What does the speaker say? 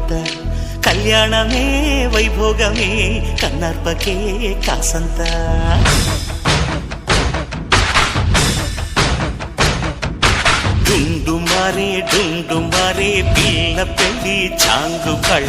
పూట కళ్యాణమే వైభోగమే కన్నర్పకే కాసంత డుండు మారే పిల్ల పెళ్లి చాంగు కళ